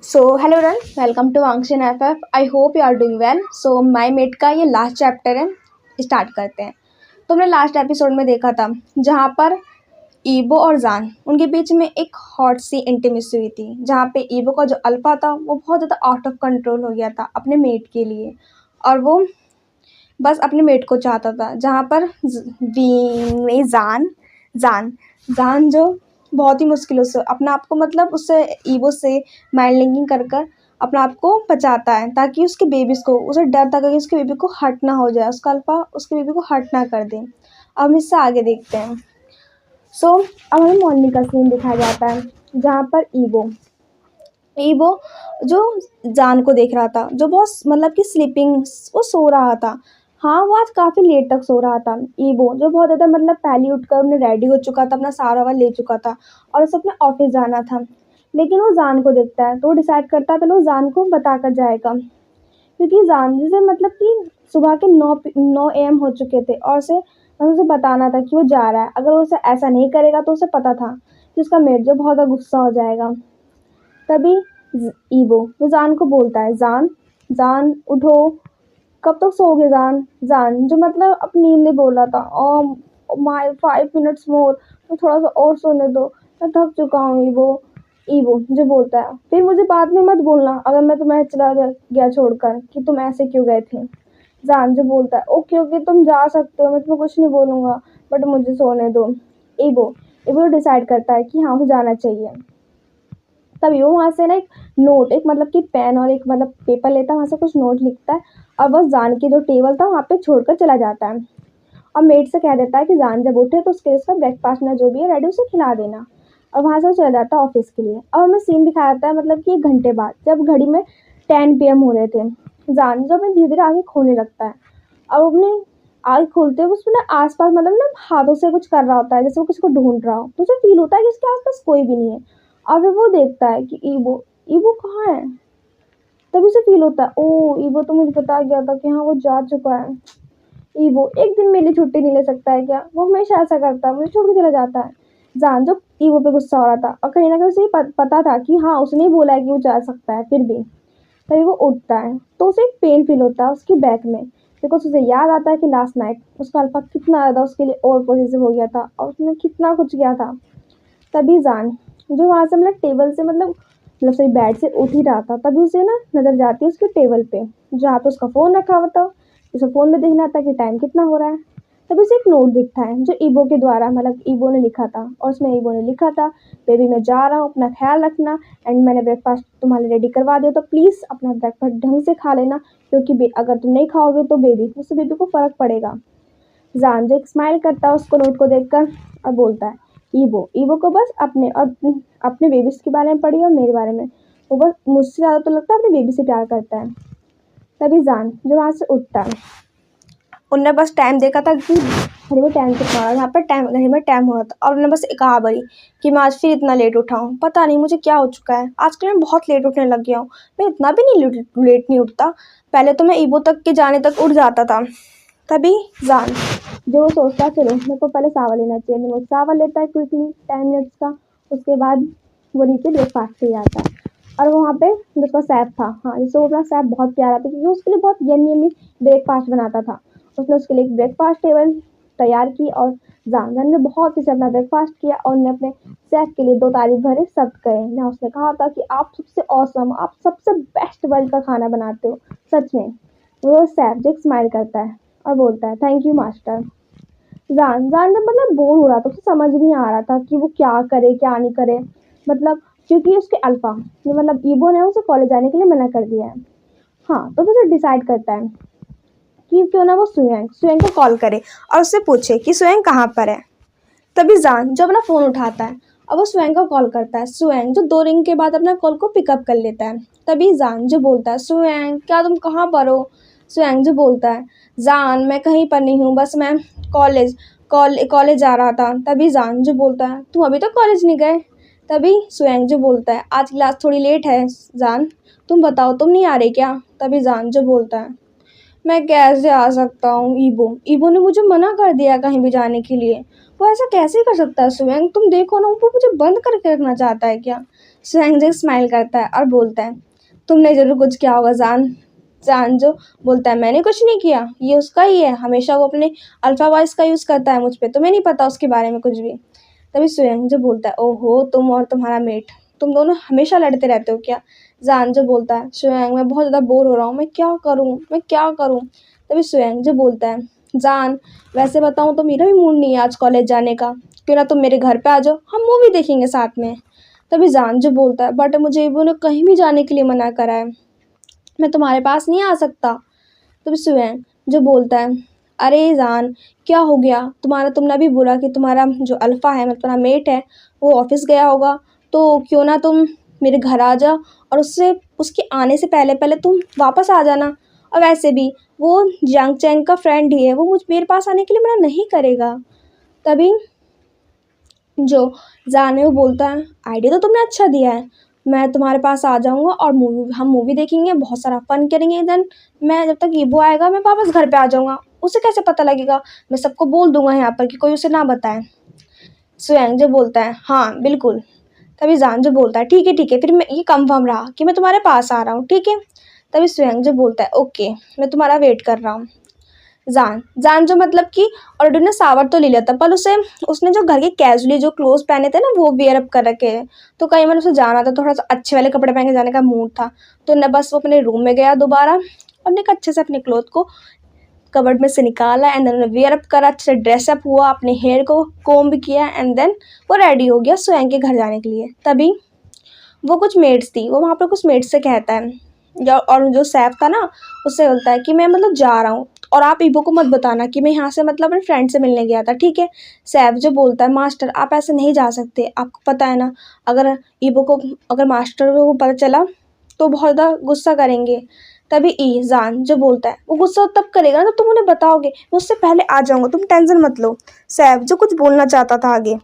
Hello run welcome to action FF. I hope you are doing well. My mate का ये last chapter है। Start करते हैं। तो हमने लास्ट एपिसोड में देखा था जहाँ पर ईबो और जान उनके बीच में एक हॉट सी इंटीमेसी हुई थी, जहाँ पे ईबो का जो अल्फा था वो बहुत ज़्यादा आउट ऑफ कंट्रोल हो गया था अपने मेट के लिए, और वो बस अपने मेट को चाहता था। जहाँ पर नहीं, जान जान जान जो बहुत ही मुश्किलों से अपना आप को मतलब उससे ईवो से माइंड लिंकिंग कर कर अपना आप को बचाता है, ताकि उसके बेबीज़ को, उसे डर था कि उसके बेबी को हर्ट ना हो जाए, उसका अल्फा उसके बेबी को हर्ट ना कर दे। अब हम इससे आगे देखते हैं। अब हमें मॉर्निंग का सीन दिखाया जाता है, जहाँ पर ईवो ईवो जो जान को देख रहा था, जो बहुत मतलब कि स्लीपिंग, वो सो रहा था। हाँ, वो आज काफ़ी लेट तक सो रहा था। ईवो जो बहुत ज़्यादा मतलब पहले उठकर अपने रेडी हो चुका था, अपना सारा वाला ले चुका था और उसे अपने ऑफिस जाना था। लेकिन वो जान को देखता है तो वो डिसाइड करता है पहले वो जान को बता कर जाएगा, क्योंकि जान जैसे मतलब कि सुबह के 9 AM हो चुके थे और उसे बताना था कि वो जा रहा है। अगर वो उसे ऐसा नहीं करेगा तो उसे पता था कि उसका मेट जो बहुत ज़्यादा गुस्सा हो जाएगा। तभी ईवो वो जान को बोलता है, जान जान उठो, कब तक सोओगे जान। जान जो मतलब अपनी नींद में बोल रहा था, ओ माय 5 मिनट्स मोर, तो थोड़ा सा और सोने दो, मैं थक चुका हूँ। ईवो ईवो जो बोलता है, फिर मुझे बाद में मत बोलना अगर मैं तुम्हें चला गया छोड़कर कि तुम ऐसे क्यों गए थे। जान जो बोलता है, ओके ओके तुम जा सकते हो, मैं तुम्हें कुछ नहीं बोलूँगा, बट मुझे सोने दो। ईवो ईवो डिसाइड करता है कि हाँ उसे जाना चाहिए। तभी वो वहाँ से ना एक नोट, एक मतलब कि पेन और एक मतलब पेपर लेता है, वहाँ से कुछ नोट लिखता है और बस जान की जो टेबल था वहाँ पे छोड़कर चला जाता है। और मेट से कह देता है कि जान जब उठे तो उसके उसका ब्रेकफास्ट में जो भी है रेडी उसे खिला देना। और वहाँ से वो चला जाता है ऑफिस के लिए। अब हमें सीन दिखाया जाता है मतलब कि 1 घंटे बाद, जब घड़ी में 10 PM हो रहे थे। जान जब धीरे धीरे आगे खोलने लगता है और अपने आगे खोलते हुए उसमें ना आसपास मतलब ना हाथों से कुछ कर रहा होता है, जैसे वो किसी को ढूंढ रहा हो, तो उसे फील होता है कि उसके आसपास कोई भी नहीं है। और फिर वो देखता है कि ईवो ईवो कहाँ है। तभी उसे फील होता है, ओ ईवो तो मुझे बता गया था कि हाँ वो जा चुका है। ईवो एक दिन मेरी छुट्टी नहीं ले सकता है क्या, वो हमेशा ऐसा करता है, मुझे छोड़ के चला जाता है। जान जो ईवो पे गुस्सा हो रहा था और कहीं ना कहीं उसे पता था कि हाँ उसने ही बोला है कि वो जा सकता है, फिर भी तभी वो उठता है तो उसे एक पेन फील होता है उसकी बैक में, बिकॉज उसे याद आता है कि लास्ट नाइट उसका अल्फा कितना ज़्यादा उसके लिए ओवर पॉजिटिव हो गया था और उसने कितना कुछ किया था। तभी जान जो वहाँ से मतलब टेबल से मतलब सही बेड से उठ ही रहा था, तभी उसे ना नज़र जाती है उसके टेबल पे जहाँ पे उसका फ़ोन रखा हुआ था। उसे फ़ोन में देखना था कि टाइम कितना हो रहा है। तभी उसे एक नोट दिखता है जो ईबो के द्वारा मतलब ईबो ने लिखा था, और उसमें ईबो ने लिखा था, बेबी मैं जा रहा हूँ, अपना ख्याल रखना, एंड मैंने ब्रेकफास्ट तुम्हारे रेडी करवा दिया, तो प्लीज़ अपना ब्रेकफास्ट ढंग से खा लेना, क्योंकि अगर तुम नहीं खाओगे तो उससे बेबी को फ़र्क पड़ेगा। जान जो एक स्माइल करता है उसको नोट को देखकर और बोलता है, ईवो ईवो को बस अपने और अपने बेबीज के बारे में पढ़ी और मेरे बारे में, वो बस मुझसे ज़्यादा तो लगता है अपने बेबी से प्यार करता है। तभी जान जो वहाँ से उठता है, उनने बस टाइम देखा था कि घड़ी में टाइम कितना हो रहा है, यहाँ पर टाइम घड़ी में टाइम हो रहा था, और उन्होंने बस एक कहा भरी कि मैं आज फिर इतना लेट उठा हूँ, पता नहीं मुझे क्या हो चुका है, आजकल मैं बहुत लेट उठने लग गया हूँ। मैं इतना भी नहीं लेट नहीं उठता, पहले तो मैं ईबो तक के जाने तक उठ जाता था। तभी जान जो सोचता है चलो मेरे को पहले सावा लेना चाहिए, वो सावा लेता है क्विकली 10 मिनट्स का। उसके बाद वो नीचे ब्रेकफास्ट पे आता है और वहाँ पे जो उसका सैफ था, हाँ जिससे वो अपना सैफ बहुत प्यारा था क्योंकि उसके लिए बहुत यम्मी यम्मी ब्रेकफास्ट बनाता था। उसने उसके लिए एक ब्रेकफास्ट टेबल तैयार की और जान ने बहुत ही से अपना ब्रेकफास्ट किया और उन्हें अपने सैफ के लिए 2 तारीफ भरे सब कहे। ना उसने कहा था कि आप सबसे ऑसम, आप सबसे बेस्ट वर्ल्ड का खाना बनाते हो, सच में। वो सैफ जो स्माइल करता है और बोलता है, थैंक यू मास्टर। जान जान जब मतलब बोर हो रहा था, उसे समझ नहीं आ रहा था कि वो क्या करे क्या नहीं करे, मतलब क्योंकि उसके अल्फा जो मतलब ईबो ने उसे कॉलेज जाने के लिए मना कर दिया है। हाँ, तो फिर डिसाइड करता है कि क्यों ना वो सुयंग सुयंग को कॉल करे और उससे पूछे कि सुयंग कहाँ पर है। तभी जान जब अपना फ़ोन उठाता है और वो सुयंग को कॉल करता है, सुयंग जो 2 रिंग के बाद अपना कॉल को पिकअप कर लेता है। तभी जान जो बोलता है, सुयंग क्या तुम कहाँ पर हो। सुयंग जो बोलता है, जान मैं कहीं पर नहीं हूँ, बस मैं कॉलेज कॉलेज जा रहा था। तभी जान जो बोलता है, तुम अभी तक कॉलेज नहीं गए। तभी सुयंग जो बोलता है, आज क्लास थोड़ी लेट है जान, तुम बताओ तुम नहीं आ रहे क्या। तभी जान जो बोलता है, मैं कैसे आ सकता हूँ, ईबो ईबो ने मुझे मना कर दिया कहीं भी जाने के लिए। वो ऐसा कैसे कर सकता है सुयंग, तुम देखो ना वो मुझे बंद करके रखना चाहता है क्या। सुहेंग स्माइल करता है और बोलता है, तुमने ज़रूर कुछ किया होगा जान। जान जो बोलता है, मैंने कुछ नहीं किया, ये उसका ही है, हमेशा वो अपने अल्फ़ा वॉइस का यूज़ करता है मुझ पे, तुम्हें नहीं पता उसके बारे में कुछ भी। तभी सुहेंग जो बोलता है, ओहो तुम और तुम्हारा मेट, तुम दोनों हमेशा लड़ते रहते हो क्या। जान जो बोलता है, सुहेंग मैं बहुत ज़्यादा बोर हो रहा हूँ, मैं क्या करूँ, मैं क्या करूँ। तभी सुहेंग जो बोलता है, जान वैसे बताऊँ तो मेरा भी मूड नहीं है आज कॉलेज जाने का, क्यों ना तुम मेरे घर पे आ जाओ, हम मूवी देखेंगे साथ में। तभी जान जो बोलता है, बट मुझे इबो ने कहीं भी जाने के लिए मना करा है, मैं तुम्हारे पास नहीं आ सकता। तभी सुहेंग जो बोलता है, अरे जान क्या हो गया तुम्हारा, तुमने अभी बोला कि तुम्हारा जो अल्फ़ा है मतलब तुम्हारा मेट है वो ऑफिस गया होगा, तो क्यों ना तुम मेरे घर आ जाओ और उससे उसके आने से पहले पहले तुम वापस आ जाना। और वैसे भी वो जंग चैंग का फ्रेंड ही है, वो मुझ मेरे पास आने के लिए मना नहीं करेगा। तभी जो जान है वो बोलता है, आइडिया तो तुमने अच्छा दिया है, मैं तुम्हारे पास आ जाऊँगा और हम मूवी देखेंगे, बहुत सारा फन करेंगे। देन मैं जब तक ईबो आएगा मैं वापस घर पे आ जाऊँगा, उसे कैसे पता लगेगा, मैं सबको बोल दूंगा यहाँ पर कि कोई उसे ना बताए। सुयंग जो बोलता है, हाँ बिल्कुल। तभी जान जो बोलता है, ठीक है फिर मैं ये कंफर्म रहा कि मैं तुम्हारे पास आ रहा हूँ, ठीक है। तभी सुयंग जो बोलता है, ओके मैं तुम्हारा वेट कर रहा हूँ। जान जान जो मतलब कि ऑलरेडी ने सावर तो ले लिया था, पर उसे उसने जो घर के कैजुअली जो क्लोथ पहने थे ना वो वियर अप कर रखे हैं, तो कहीं मैंने उसे जाना था, थोड़ा सा अच्छे वाले कपड़े पहन के जाने का मूड था, तो न बस वो अपने रूम में गया दोबारा और ने अच्छे से अपने क्लोथ को कबर्ड में से निकाला एंड देन वियर अप करा, अच्छे से ड्रेसअप हुआ, अपने हेयर को कोम्ब किया एंड देन वो रेडी हो गया सोयंग के घर जाने के लिए। तभी वो कुछ मेड्स थी, वो वहाँ पर कुछ मेड्स से कहता है, और जो सैफ था ना उससे बोलता है कि मैं मतलब जा रहा हूँ और आप ईबो को मत बताना कि मैं यहाँ से मतलब अपने फ्रेंड से मिलने गया था, ठीक है। सैफ जो बोलता है, मास्टर आप ऐसे नहीं जा सकते, आपको पता है ना अगर ईबो को अगर मास्टर को पता चला तो बहुत ज़्यादा गुस्सा करेंगे। तभी ईजान जो बोलता है, वो गुस्सा तब करेगा ना तो तुम उन्हें बताओगे, मैं उससे पहले आ जाऊँगा, तुम टेंशन मत लो। सैफ जो कुछ बोलना चाहता था आगे,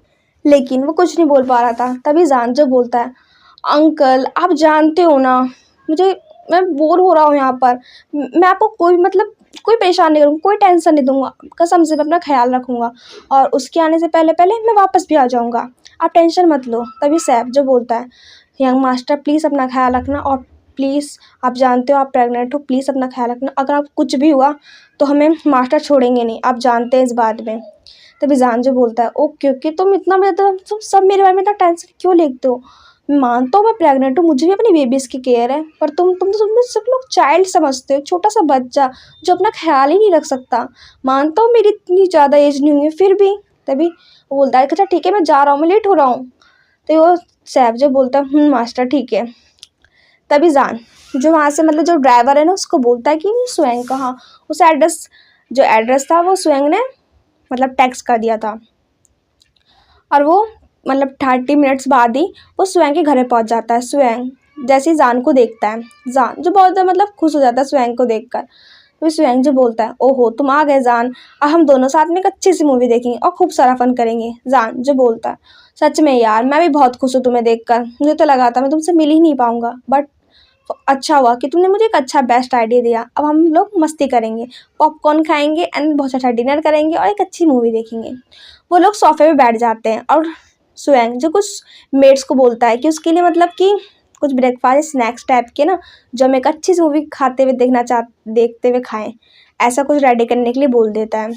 लेकिन वो कुछ नहीं बोल पा रहा था। तभी जान जो बोलता है, अंकल आप जानते हो ना मुझे, मैं बोर हो रहा हूँ यहाँ पर, मैं आपको कोई मतलब कोई परेशान नहीं करूँगा, कोई टेंशन नहीं दूंगा, कसम से मैं अपना ख्याल रखूँगा और उसके आने से पहले पहले मैं वापस भी आ जाऊँगा, आप टेंशन मत लो। तभी सैफ जो बोलता है, यंग मास्टर प्लीज़ अपना ख्याल रखना और प्लीज़ आप जानते हो आप प्रेग्नेंट हो, प्लीज़ अपना ख्याल रखना, अगर आप कुछ भी हुआ तो हमें मास्टर छोड़ेंगे नहीं, आप जानते हैं इस बात में। तभी जान जो बोलता है, ओके ओके तुम इतना मतलब तुम सब मेरे बारे में इतना टेंशन क्यों लेते हो, मानता हूँ मैं प्रेग्नेंट हूँ, मुझे भी अपनी बेबीज़ की केयर है, पर तुम सब लोग चाइल्ड समझते हो, छोटा सा बच्चा जो अपना ख्याल ही नहीं रख सकता। मानता हूँ मेरी इतनी ज़्यादा एज नहीं हुई है फिर भी। तभी वो बोलता है, अच्छा ठीक है मैं जा रहा हूँ, मैं लेट हो रहा हूँ। तो वो सैफ जो बोलता है, मास्टर ठीक है। तभी जान जो वहाँ से मतलब जो ड्राइवर है ना उसको बोलता है कि स्वयं कहाँ, उस एड्रेस था वो स्वयं ने मतलब टेक्स्ट कर दिया था, और वो मतलब 30 मिनट्स बाद ही वो स्वयं के घर पे पहुंच जाता है। स्वयं जैसे ही जान को देखता है, जान जो बहुत मतलब खुश हो जाता है स्वयं को देखकर। तो स्वयं जो बोलता है, ओहो तुम आ गए जान, अब हम दोनों साथ में एक अच्छी सी मूवी देखेंगे और खूब सारा फन करेंगे। जान जो बोलता है, सच में यार मैं भी बहुत खुश हूँ तुम्हें देखकर, मुझे तो लगा था मैं तुमसे मिल ही नहीं पाऊंगा, बट अच्छा हुआ कि तुमने मुझे एक अच्छा बेस्ट आइडिया दिया, अब हम लोग मस्ती करेंगे, पॉपकॉर्न खाएंगे एंड बहुत अच्छा डिनर करेंगे और एक अच्छी मूवी देखेंगे। वो लोग सोफे पे बैठ जाते हैं और स्वयं जो कुछ मेट्स को बोलता है कि उसके लिए मतलब कि कुछ ब्रेकफास्ट स्नैक्स टाइप के ना, जो हम एक अच्छी सी मूवी खाते हुए देखते हुए खाएं, ऐसा कुछ रेडी करने के लिए बोल देता है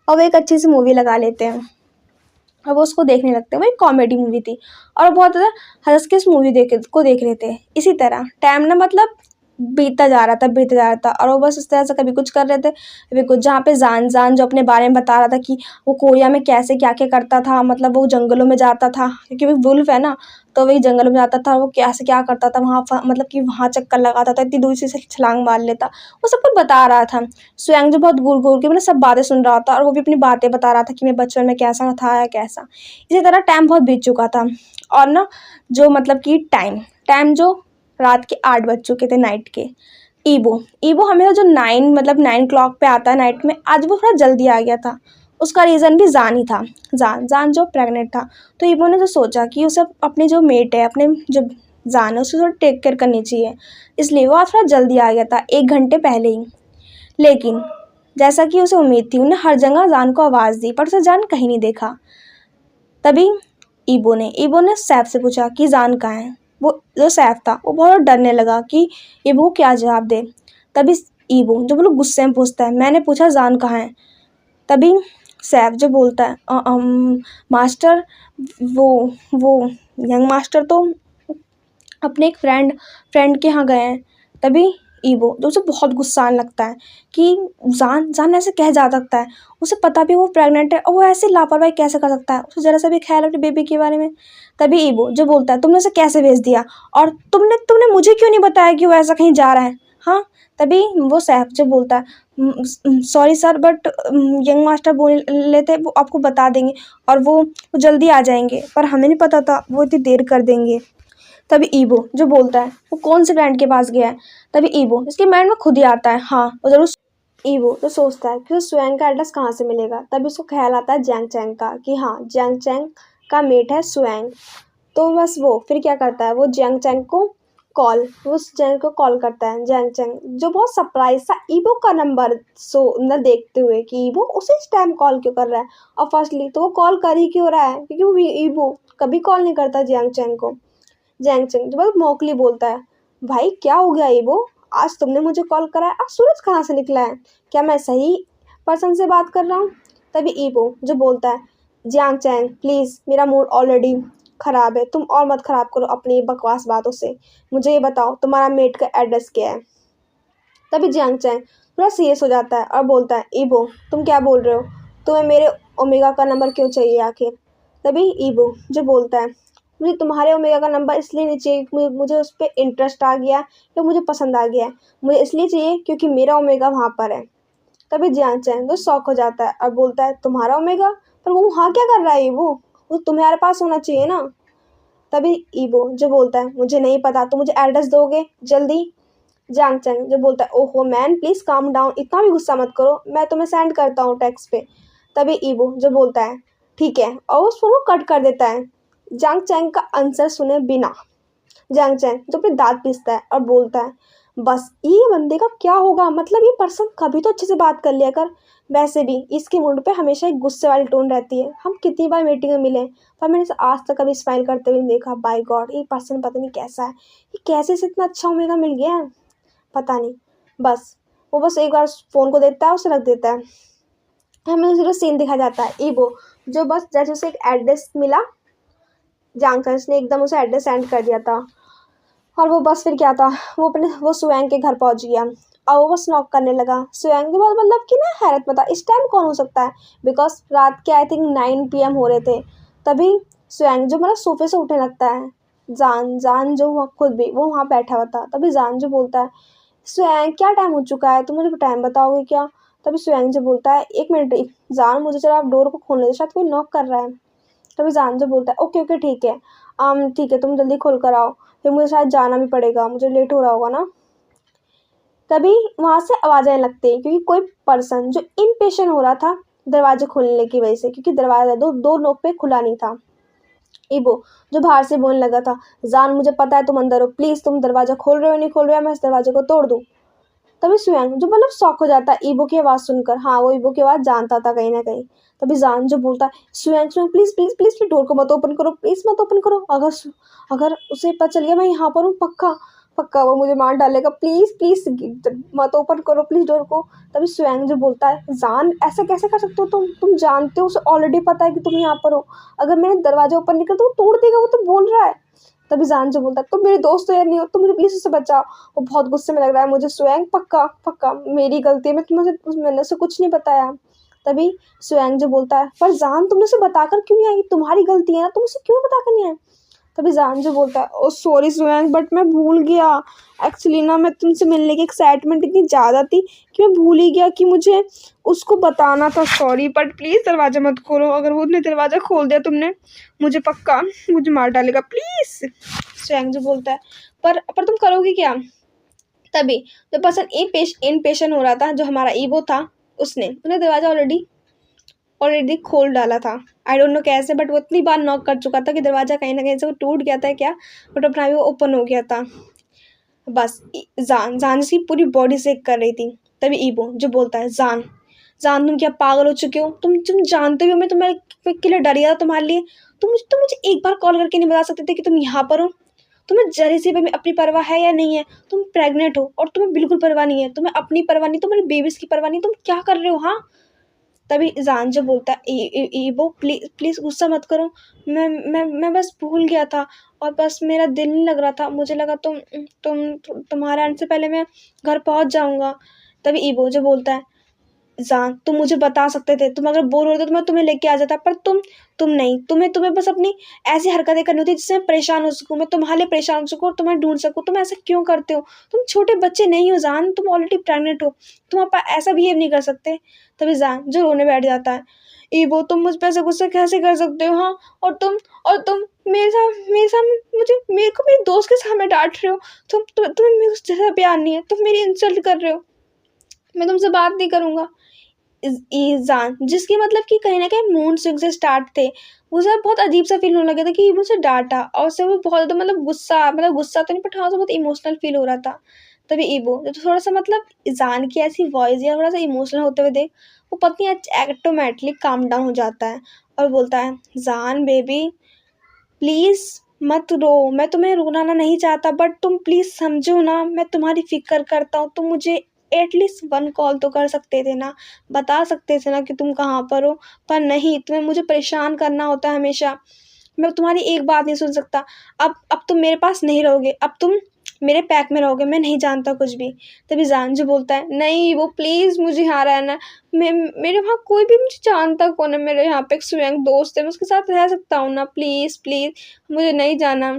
और वो एक अच्छी सी मूवी लगा लेते हैं और वो उसको देखने लगते हैं। वो एक कॉमेडी मूवी थी और वो बहुत ज़्यादा हंस के इस मूवी देख रहे थे। इसी तरह टाइम ना मतलब बीतता जा रहा था और वो बस इस तरह से कभी कुछ कर रहे थे कभी कुछ, जहाँ पे जान जान जो अपने बारे में बता रहा था कि वो कोरिया में कैसे क्या क्या करता था, मतलब वो जंगलों में जाता था क्योंकि वो वुल्फ है ना, तो वही जंगलों में जाता था, वो कैसे क्या करता था वहाँ मतलब कि वहाँ चक्कर लगाता था, इतनी दूर से छलांग मार लेता, वो सब कुछ बता रहा था। स्वयं जो बहुत घूर घूर के मतलब सब बातें सुन रहा था और वो भी अपनी बातें बता रहा था कि मैं बचपन में कैसा था या कैसा। इसी तरह टाइम बहुत बीत चुका था और ना जो मतलब कि टाइम जो रात के 8 बज चुके थे नाइट के। ईबो ईबो हमेशा जो 9 पे आता है नाइट में, आज वो थोड़ा जल्दी आ गया था। उसका रीज़न भी जान ही था, जान जो प्रेग्नेंट था, तो ईबो ने जो सोचा कि उसे अपनी जो मेट है, अपने जो जान है उसे थोड़ा टेक केयर करनी चाहिए, इसलिए वो आज थोड़ा जल्दी आ गया था 1 घंटे पहले ही। लेकिन जैसा कि उसे उम्मीद थी, उन्हें हर जगह जान को आवाज़ दी पर उसे जान कहीं नहीं देखा। तभी ईबो ने सैफ से पूछा कि जान कहाँ है। वो जो सैफ था वो बहुत डरने लगा कि ईबो को क्या जवाब दे। तभी ईबो जो बिल्कुल गुस्से में पूछता है, मैंने पूछा जान कहाँ है। तभी सैफ जो बोलता है, मास्टर, वो वो यंग मास्टर तो अपने एक फ्रेंड के यहाँ गए हैं। तभी ईबो जो उसे बहुत गुस्सा आने लगता है कि जान जान ऐसे कह जा सकता है, उसे पता भी वो प्रेग्नेंट है और वो ऐसे लापरवाही कैसे कर सकता है, उसे ज़रा सा भी ख्याल अपने बेबी के बारे में। तभी ईबो जो बोलता है, तुमने उसे कैसे भेज दिया और तुमने तुमने मुझे क्यों नहीं बताया कि वो ऐसा कहीं जा रहा है। हाँ। तभी वो सैफ जो बोलता है, sorry sir, but young master बोल लेते वो आपको बता देंगे और वो जल्दी आ जाएंगे, पर हमें नहीं पता था वो इतनी देर कर देंगे। तभी ईबो जो बोलता है, वो कौन से फ्रेंड के पास गया है। तभी ईबो इसके माइंड में खुद ही आता है, हाँ वो जरूर। ईबो तो सोचता है कि उस स्वयं का एड्रेस कहाँ से मिलेगा। तभी उसको ख्याल आता है जैंग चैंग का, कि हाँ जैंग चैंग का मेट है स्वयं। तो बस वो फिर क्या करता है, वो जैंग चैंग को उस जैंग को कॉल करता है। जैंग चैंग जो बहुत सरप्राइज था ईबो का नंबर न देखते हुए कि ईबो उसे इस टाइम कॉल क्यों कर रहा है। और फर्स्टली तो वो कॉल कर ही क्यों रहा है, क्योंकि वो ईबो कभी कॉल नहीं करता जैंग चैंग को। जैंग चैंग जो बहुत मोकली बोलता है, भाई क्या हो गया ईबो, आज तुमने मुझे कॉल करा है, आज सूरज कहाँ से निकला है, क्या मैं सही पर्सन से बात कर रहा हूँ। तभी ईबो जो बोलता है, जियांग चैंग प्लीज़, मेरा मूड ऑलरेडी ख़राब है, तुम और मत ख़राब करो अपनी बकवास बातों से, मुझे ये बताओ तुम्हारा मेट का एड्रेस क्या है। तभी जियांग चैंग थोड़ा सीरियस हो जाता है और बोलता है, ईबो तुम क्या बोल रहे हो, तुम्हें मेरे ओमेगा का नंबर क्यों चाहिए आखिर। तभी ईबो जो बोलता है, मुझे तुम्हारे ओमेगा का नंबर इसलिए नहीं चाहिए, मुझे उस पर इंटरेस्ट आ गया या मुझे पसंद आ गया है, मुझे इसलिए चाहिए क्योंकि मेरा ओमेगा वहाँ पर है। तभी जियांग चैंग तो शॉक हो जाता है और बोलता है, तुम्हारा ओमेगा, पर वो वहाँ क्या कर रहा है वो तुम्हारे पास होना चाहिए ना। तभी ईबो जो बोलता है, मुझे नहीं पता, तो मुझे एड्रेस दोगे जल्दी। जियांग चैंग जो बोलता है, ओहो मैन प्लीज़ काम डाउन, इतना भी गुस्सा मत करो, मैं तुम्हें सेंड करता हूँ टेक्स्ट पे। तभी ईबो जो बोलता है, ठीक है, और उस फोन को कट कर देता है। जियांग चैंग का आंसर सुने बिना जियांग चैंग जो अपने दांत पीसता है और बोलता है, बस ये बंदे का क्या होगा, मतलब ये पर्सन कभी तो अच्छे से बात कर लिया कर, वैसे भी इसके मुंड पे हमेशा एक गुस्से वाली टोन रहती है, हम कितनी बार मीटिंग में मिले पर मैंने इसे आज तक कभी स्माइल करते हुए नहीं देखा। बाय गॉड ये पर्सन पता नहीं कैसा है, ये कैसे इसे इतना अच्छा ओमेगा मिल गया है, पता नहीं। बस वो बस एक बार फ़ोन को देता है, उसे रख देता है। हमें जीरो सीन दिखा जाता है, ईबो जो बस जैसे उसे एक एड्रेस मिला, जियांग चैंग ने एकदम उसे एड्रेस सेंड कर दिया था और वो बस फिर क्या था, वो सुएंग के घर पहुंच गया और वो बस नॉक करने लगा। सुएंग के बाद मतलब कि ना हैरत में था, इस टाइम कौन हो सकता है, बिकॉज रात के आई थिंक 9 PM हो रहे थे। तभी सुएंग जो मतलब सोफे से उठने लगता है। जान जान जो खुद भी वो वहाँ बैठा हुआ था। तभी जान जो बोलता है, सुएंग क्या टाइम हो चुका है, तुम मुझे टाइम बताओगे क्या। तभी सुएंग जो बोलता है, एक मिनट जान, मुझे जरा आप डोर को खोलने दो, शायद कोई नॉक कर रहा है। तभी जान जो बोलता है, ओके ओके ठीक है, ठीक है तुम जल्दी खोल कर आओ, फिर मुझे शायद जाना भी पड़ेगा, मुझे लेट हो रहा होगा ना। तभी वहाँ से आवाज़ आने लगती है क्योंकि कोई पर्सन जो इम्पेशेंट हो रहा था दरवाजे खोलने की वजह से, क्योंकि दरवाज़ा दो नोक पे खुला नहीं था। ईबो जो बाहर से बोलने लगा था, जान मुझे पता है तुम अंदर हो, प्लीज़ तुम दरवाज़ा खोल रहे हो नहीं खोल रहे हो, मैं इस दरवाजे को तोड़ दूँ। तभी सुयंग जो मतलब शॉक हो जाता है ईबो की आवाज़ सुनकर, हाँ वो ईबो की आवाज़ जानता था कहीं ना कहीं। तभी जान जो बोलता है, सुयंग सुयंग please please please please door को मत ओपन करो, प्लीज़ मत ओपन करो, अगर उसे पता चल गया मैं यहाँ पर हूँ, पक्का पक्का वो मुझे मार डालेगा, प्लीज़ प्लीज़ मत ओपन करो प्लीज़ डोर को। तभी सुयंग जो बोलता है, जान ऐसा कैसे कर सकते हो तुम जानते हो उसे ऑलरेडी पता है कि तुम यहाँ पर हो, अगर मैंने दरवाजा ओपन नहीं किया तो वो तोड़ देगा, वो तो बोल रहा है। तभी जान जो बोलता है, तुम मेरे दोस्त तो यार नहीं हो, तुम मुझे प्लीज़ उससे बचाओ। वो बहुत गुस्से में लग रहा है मुझे, स्वयं पक्का पक्का मेरी गलती है, मैंने उसे कुछ नहीं बताया। तभी स्वयं जो बोलता है, पर जान तुमने उसे बताकर क्यों नहीं आई, तुम्हारी गलती है ना, तुम उसे क्यों बताकर नहीं आए। तभी जान जो बोलता है, ओ सॉरी स्वयं, बट मैं भूल गया, एक्चुअली ना मैं तुमसे मिलने की एक्साइटमेंट इतनी ज़्यादा थी कि मैं भूल ही गया कि मुझे उसको बताना था, सॉरी, बट प्लीज़ दरवाज़ा मत खोलो, अगर वो ने दरवाज़ा खोल दिया तुमने, मुझे पक्का मुझे मार डालेगा, प्लीज़। स्वयं जो बोलता है, पर तुम करोगे क्या। तभी जो पर्सन इम्पेशेंट हो रहा था, जो हमारा ईबो था, उसने दरवाज़ा ऑलरेडी खोल डाला था। आई डोंट नो कैसे, बट वो इतनी बार नॉक कर चुका था कि दरवाज़ा कहीं ना कहीं से वो टूट गया था क्या, बट अपना भी वो ओपन हो गया था। बस जान जान उसकी पूरी बॉडी शेक कर रही थी। तभी ईबो जो बोलता है, जान जान तुम क्या पागल हो चुके हो, तुम जानते हो मैं तुम्हारे के लिए डर गया था तुम्हारे लिए, तुम मुझे एक बार कॉल करके नहीं बता सकते थे कि तुम यहाँ पर हो? तुम्हें ज़रा सी भी अपनी परवाह है या नहीं है? तुम प्रेग्नेंट हो और तुम्हें बिल्कुल परवाह नहीं है, तुम्हें अपनी परवाह नहीं, तुम्हारी बेबीज़ की परवाह नहीं, तुम क्या कर रहे हो? हाँ? तभी ज़ान जो बोलता है, ईबो प्लीज़ प्लीज़ गुस्सा मत करो, मैं बस भूल गया था और बस मेरा दिल नहीं लग रहा था, मुझे लगा तुम्हारे आने से पहले मैं घर पहुँच जाऊँगा। तभी ईबो जो बोलता है, ज़ान तुम मुझे बता सकते थे, तुम अगर बोर हो रहे थे तो मैं तुम्हें लेके आ जाता, पर तुम नहीं, तुम्हें बस अपनी ऐसी हरकतें करनी होती है जिससे मैं परेशान हो सकूँ, मैं तुम्हारे लिए परेशान हो सकूँ और तुम्हें ढूँढ सकूँ, तुम ऐसा क्यों करते हो? तुम छोटे बच्चे नहीं हो ज़ान, तुम ऑलरेडी प्रेग्नेंट हो, तुम ऐसा बिहेव नहीं कर सकते। तभी ज़ान जो रोने बैठ जाता है, ईबो तुम मुझ पे ऐसा गुस्सा कैसे कर सकते हो? हाँ, और तुम मेरे साथ मेरे को मेरे दोस्त के सामने डाँट रहे हो, तुम्हें मेरे से ज़्यादा प्यार नहीं है, तुम मेरी इंसल्ट कर रहे हो, मैं तुमसे बात नहीं करूँगा। ईज़ान जिसकी मतलब कि कहीं न कहीं मूड स्विंग से स्टार्ट थे, उसे बहुत अजीब-सा फ़ील होने लगा था कि मुझे डाँटा और उससे वो बहुत ज़्यादा गुस्सा तो नहीं, बट हाँ, उसे बहुत इमोशनल फ़ील हो रहा था। तभी ईबो जब थोड़ा-सा मतलब ईज़ान की ऐसी वॉइस या थोड़ा-सा इमोशनल होते हुए देख, वो पत्नी ऑटोमैटिकली काम डाउन हो जाता है और बोलता है, "ज़ान बेबी प्लीज़ मत रो, मैं तुम्हें रुलाना नहीं चाहता, बट तुम प्लीज़ समझो ना, मैं तुम्हारी फ़िक्र करता हूँ, तुम मुझे एटलीस्ट 1 कॉल तो कर सकते थे ना, बता सकते थे ना कि तुम कहाँ पर हो, पर नहीं, तुम्हें मुझे परेशान करना होता है हमेशा। मैं तुम्हारी एक बात नहीं सुन सकता, अब तुम मेरे पास नहीं रहोगे, अब तुम मेरे पैक में रहोगे, मैं नहीं जानता कुछ भी।" तभी ज़ान बोलता है, "नहीं, वो प्लीज़ मुझे यहाँ रहना है, मैं मेरे वहाँ कोई भी मुझे जानता कौन है, मेरे यहाँ पे एक स्वयं दोस्त है, मैं उसके साथ रह सकता हूँ ना, प्लीज़, प्लीज़, मुझे नहीं जाना।"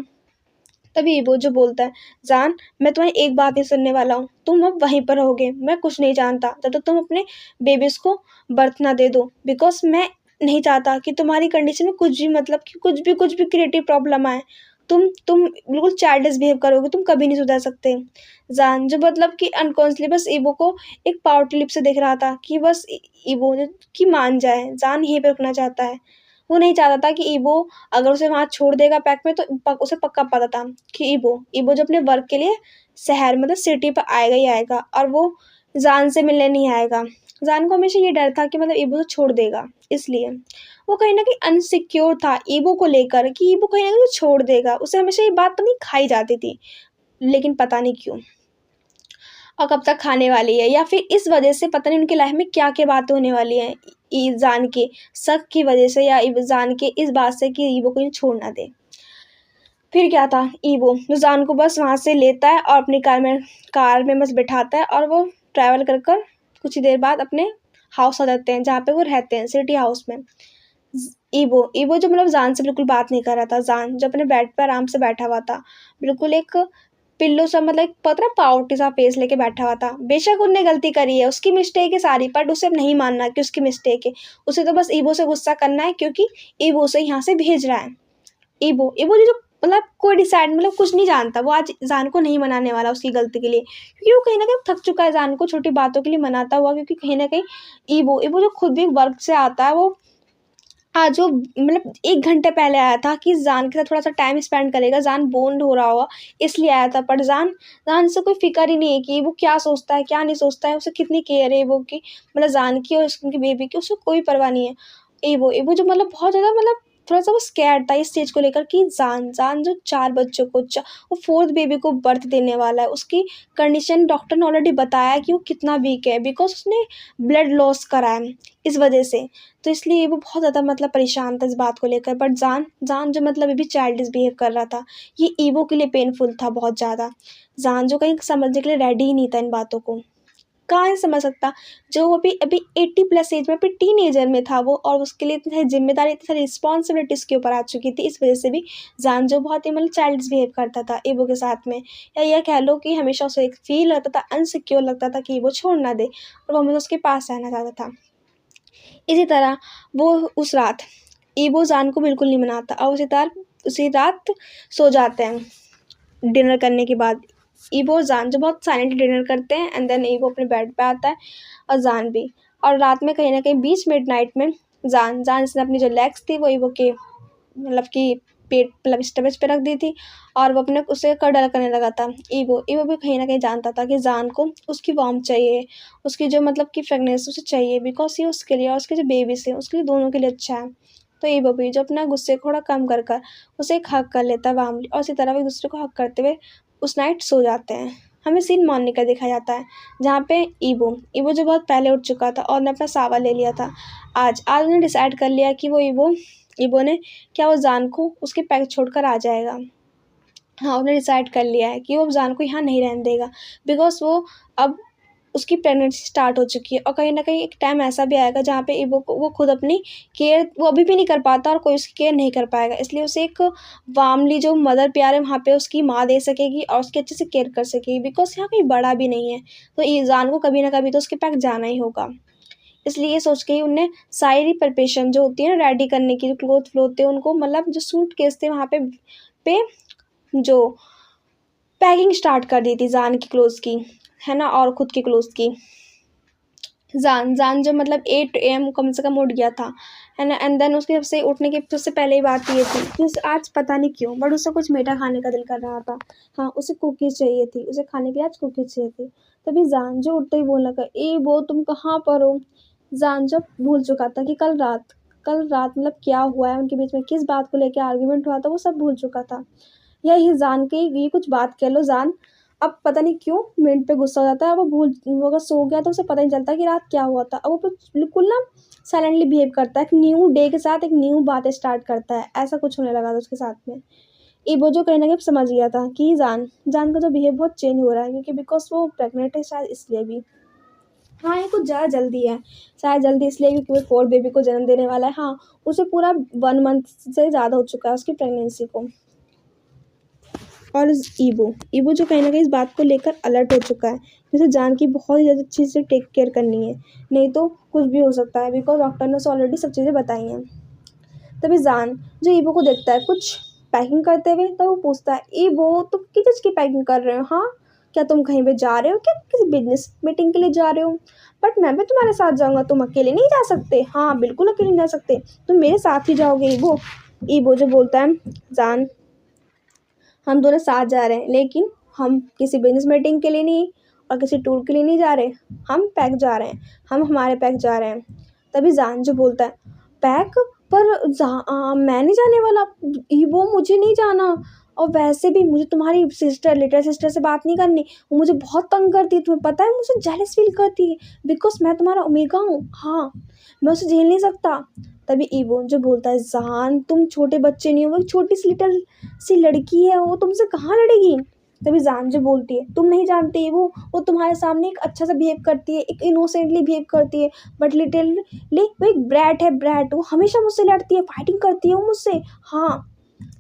तभी वो जो बोलता है, "ज़ान, मैं तुम्हारी एक बात नहीं सुनने वाला हूँ, तुम अब वहीं पर रहोगे, मैं कुछ नहीं जानता, जब तक तुम अपने बेबीज़ को बर्थ ना दे दो, बिकॉज़ मैं नहीं चाहता कि तुम्हारी कंडीशन में कुछ भी मतलब कि कुछ भी क्रिएटिव प्रॉब्लम आए। तुम बिल्कुल चाइल्डिश बिहेव करोगे, तुम कभी नहीं सुधर सकते।" ज़ान जो मतलब कि अनकॉन्शियसली बस ईबो को एक पावर ट्रिप से देख रहा था कि बस ईबो कि मान जाए, ज़ान यहीं पे रुकना चाहता है। वो नहीं चाहता था कि ईबो अगर उसे वहाँ छोड़ देगा पैक में तो उसे पक्का पता था कि ईबो जब अपने वर्क के लिए शहर मतलब सिटी पर आएगा ही आएगा और वो जान से मिलने नहीं आएगा। जान को हमेशा ये डर था कि मतलब ईबो छोड़ देगा, इसलिए वो कहीं न कहीं अनसिक्योर था ईबो को लेकर कि ईबो कहीं न कहीं छोड़ देगा। उसे हमेशा ये बात पता नहीं खाई जाती थी, लेकिन पता नहीं क्यों और कब तक खाने वाली है या फिर इस वजह से पता नहीं उनकी लाइफ में क्या-क्या बातें होने वाली हैं ईज़ान के शक की वजह से या ईज़ान के इस बात से कि ईबो को ये छोड़ ना दे। फिर क्या था ईबो जो ज़ान को बस वहाँ से लेता है और अपनी कार में बस बिठाता है और वो ट्रैवल कर कुछ ही देर बाद अपने हाउस आ जाते हैं, जहाँ पे वो रहते हैं, सिटी हाउस में। ईबो जो मतलब ज़ान से बिल्कुल बात नहीं कर रहा था, ज़ान जो अपने बेड पे आराम से बैठा हुआ था, बिल्कुल एक पिल्लो सा मतलब एक पता है पावटी सा फेस लेके बैठा हुआ था। बेशक उसने गलती करी है, उसकी मिस्टेक है सारी, बट उसे अब नहीं मानना कि उसकी मिस्टेक है। उसे तो बस ईबो से गुस्सा करना है क्योंकि ईबो उसे यहाँ से भेज रहा है। ईबो ने जो मतलब कोई डिसाइड मतलब कुछ नहीं जानता, वो आज ज़ान को नहीं मनाने वाला उसकी गलती के लिए, क्योंकि वो कहीं न कहीं थक चुका है ज़ान को छोटी बातों के लिए मनाता हुआ, क्योंकि कहीं न कहीं ईबो जो खुद भी वर्क से आता है, वो आज वो मतलब 1 घंटे पहले आया था कि ज़ान के साथ थोड़ा-सा टाइम स्पेंड करेगा, ज़ान बोंड हो रहा होगा, इसलिए आया था। पर ज़ान से कोई फ़िक्र ही नहीं है कि वो क्या सोचता है, क्या नहीं सोचता है, उसे कितनी केयर है वो की मतलब ज़ान की और उसकी बेबी की, उसे कोई परवाह नहीं है। ईबो जो मतलब बहुत ज़्यादा मतलब थोड़ा-सा वो स्कैर्ड था इस चीज़ को लेकर कि ज़ान जो 4 बच्चों को वो 4th बेबी को बर्थ देने वाला है। उसकी कंडीशन डॉक्टर ने ऑलरेडी बताया है कि वो कितना वीक है, बिकॉज़ उसने ब्लड लॉस करा है, इस वजह से। तो इसलिए वो बहुत ज़्यादा मतलब परेशान था इस बात को लेकर, बट ज़ान जो मतलब अभी चाइल्डिश बिहेव कर रहा था, ये ईबो के लिए पेनफुल था बहुत ज़्यादा। ज़ान जो कहीं समझने के लिए रेडी ही नहीं था इन बातों को। कहाँ से समझ सकता, जो वो अभी अभी 80 प्लस एज में, अभी टीनेजर में था वो, और उसके लिए इतनी सारी ज़िम्मेदारी, इतनी सारी रिस्पॉन्सिबिलिटी उसके ऊपर आ चुकी थी। इस वजह से भी ज़ान जो बहुत ही मतलब चाइल्डिश बिहेव करता था ईबो के साथ में, या यह कह लो कि हमेशा उसे एक फ़ील होता था, अनसिक्योर लगता था कि ईबो छोड़ ना दे और वो हमेशा उसके पास रहना चाहता था। इसी तरह वो उस रात ईबो ज़ान को बिल्कुल नहीं मनाता और उसी रात सो जाते हैं डिनर करने के बाद। ईबो और ज़ान जो बहुत साइलेंटली डिनर करते हैं एंड देन ईबो अपने बेड पे आता है और ज़ान भी। और रात में कहीं न कहीं बीच मिडनाइट में ज़ान इसने अपनी जो लेग्स थी वो ईबो के मतलब कि पेट मतलब स्टमच पे रख दी थी और वो अपने उसे कडल करने लगा था। ईबो भी कहीं न कहीं जानता था कि ज़ान को उसकी वार्मथ चाहिए, उसकी जो मतलब कि फ्रेगनेंस उसे चाहिए, बिकॉज़ ये उसके लिए और उसके जो बेबीज़ हैं उसके लिए दोनों के लिए अच्छा है। तो ईबो भी जो अपना गुस्से को थोड़ा कम कर कर उसे एक हग कर लेता है वार्मली, और इसी तरह वो एक दूसरे को हग करते हुए उस नाइट सो जाते हैं। हमें सीन मॉर्निंग का दिखाया जाता है, जहाँ पे ईबो ईबो जो बहुत पहले उठ चुका था और ने अपना सावा ले लिया था। आज आज उसने डिसाइड कर लिया कि वो ईबो ईबो ने क्या वो जान को उसके पैक छोड़कर आ जाएगा। हाँ, उसने डिसाइड कर लिया है कि वो जान को यहाँ नहीं रहने देगा, बिकॉज वो अब उसकी प्रेगनेंसी स्टार्ट हो चुकी है, और कहीं ना कहीं एक टाइम ऐसा भी आएगा जहाँ पे ईबो को वो खुद अपनी केयर वो अभी भी नहीं कर पाता और कोई उसकी केयर नहीं कर पाएगा, इसलिए उसे एक वार्मली जो मदर प्यार है वहाँ पे उसकी माँ दे सकेगी और उसकी अच्छे से केयर कर सकेगी, बिकॉज यहाँ कोई बड़ा भी नहीं है, तो ईजान को कभी ना कभी तो उसके पैक जाना ही होगा। इसलिए ये सोच के ही उनने सारी प्रिपरेशन जो होती है ना रेडी करने की, जो क्लोथ फ्लो होते हैं उनको, मतलब जो सूट केस थे वहाँ पे जो पैकिंग स्टार्ट कर दी थी जान की क्लोथ्स की, है ना, और खुद की क्लोथ्स की। जान जान जो मतलब 8 AM कम से कम उठ गया था, है ना, एंड देन उसके सबसे उठने की सबसे पहले ही बात ये थी कि उसे आज पता नहीं क्यों बट उसे कुछ मीठा खाने का दिल कर रहा था। हाँ, उसे कुकीज़ चाहिए थी, उसे खाने के लिए आज कुकीज़ चाहिए थी। तभी जान जो उठते ही बोलने लगा, ए वो तुम कहाँ पर हो। जान जब भूल चुका था कि कल रात मतलब क्या हुआ है उनके बीच में, किस बात को लेकर आर्ग्यूमेंट हुआ था, वो सब भूल चुका था। यही जान की ये कुछ बात कह लो, जान अब पता नहीं क्यों मिनट पे गुस्सा हो जाता है, वो अगर सो गया तो उसे पता नहीं चलता कि रात क्या हुआ था। अब वो बिल्कुल ना साइलेंटली बिहेव करता है, एक न्यू डे के साथ एक न्यू बातें स्टार्ट करता है, ऐसा कुछ होने लगा था उसके साथ में। ईबो जो कहीं ना कहीं समझ गया था कि जान का तो बिहेव बहुत चेंज हो रहा है, क्योंकि बिकॉज वो प्रेगनेंट है शायद इसलिए भी। हाँ, ये कुछ ज़्यादा जल्दी है, शायद जल्दी इसलिए क्योंकि वो 4th बेबी को जन्म देने वाला है। हाँ, उसे पूरा 1 मंथ से ज़्यादा हो चुका है उसकी प्रेगनेंसी को। और ईबो जो कहीं न कहीं इस बात को लेकर अलर्ट हो चुका है, जैसे जान की बहुत ही ज़्यादा अच्छे से टेक केयर करनी है, नहीं तो कुछ भी हो सकता है, बिकॉज़ डॉक्टर ने उसे ऑलरेडी सब चीज़ें बताई हैं। तभी जान जो ईबो को देखता है कुछ पैकिंग करते हुए, तो वो पूछता है, ईबो तुम किस चीज़ की पैकिंग कर रहे हो? हाँ, क्या तुम कहीं पे जा रहे हो क्या, किसी बिजनेस मीटिंग के लिए जा रहे हो? बट मैं भी तुम्हारे साथ जाऊँगा, तुम अकेले नहीं जा सकते। हाँ, बिल्कुल अकेले नहीं जा सकते, तुम मेरे साथ ही जाओगे ईबो। ईबो जो बोलता है, जान हम दोनों साथ जा रहे हैं, लेकिन हम किसी बिजनेस मीटिंग के लिए नहीं और किसी टूर के लिए नहीं जा रहे, हम पैक जा रहे हैं, हम हमारे पैक जा रहे हैं। तभी जान जो बोलता है, पैक पर मैं नहीं जाने वाला, वो मुझे नहीं जाना, और वैसे भी मुझे तुम्हारी सिस्टर लिटिल सिस्टर से बात नहीं करनी, वो मुझे बहुत तंग करती है, तुम्हें पता है मुझे जेलस फील करती है, बिकॉज मैं तुम्हारा ओमेगा हूँ। हाँ, मैं उसे झेल नहीं सकता। तभी ईवो जो बोलता है, जान तुम छोटे बच्चे नहीं हो, वो एक छोटी सी लिटिल सी लड़की है, वो तुमसे कहाँ लड़ेगी। तभी जान जो बोलती है, तुम नहीं जानती वो तुम्हारे सामने एक अच्छा सा बिहेव करती है, एक इनोसेंटली बिहेव करती है, बट लिटिलली वो एक ब्रैट है, ब्रैट, वो हमेशा मुझसे लड़ती है, फाइटिंग करती है वो मुझसे। हाँ,